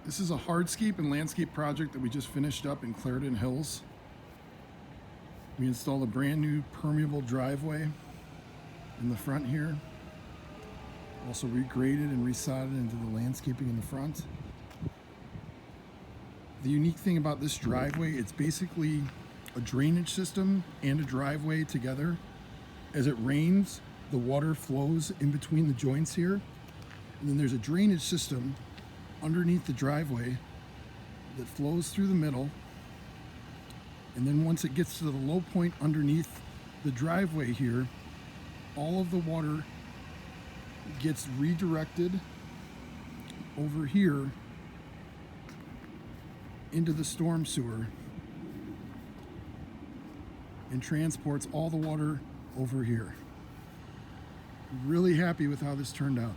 This is a hardscape and landscape project that we just finished up in Clarendon Hills. We installed a brand new permeable driveway in the front here. Also regraded and resodded into the landscaping in the front. The unique thing about this driveway, it's basically a drainage system and a driveway together. As it rains, the water flows in between the joints here. And then there's a drainage system underneath the driveway that flows through the middle. And then once it gets to the low point underneath the driveway here, all of the water gets redirected over here into the storm sewer and transports all the water over here. Really happy with how this turned out.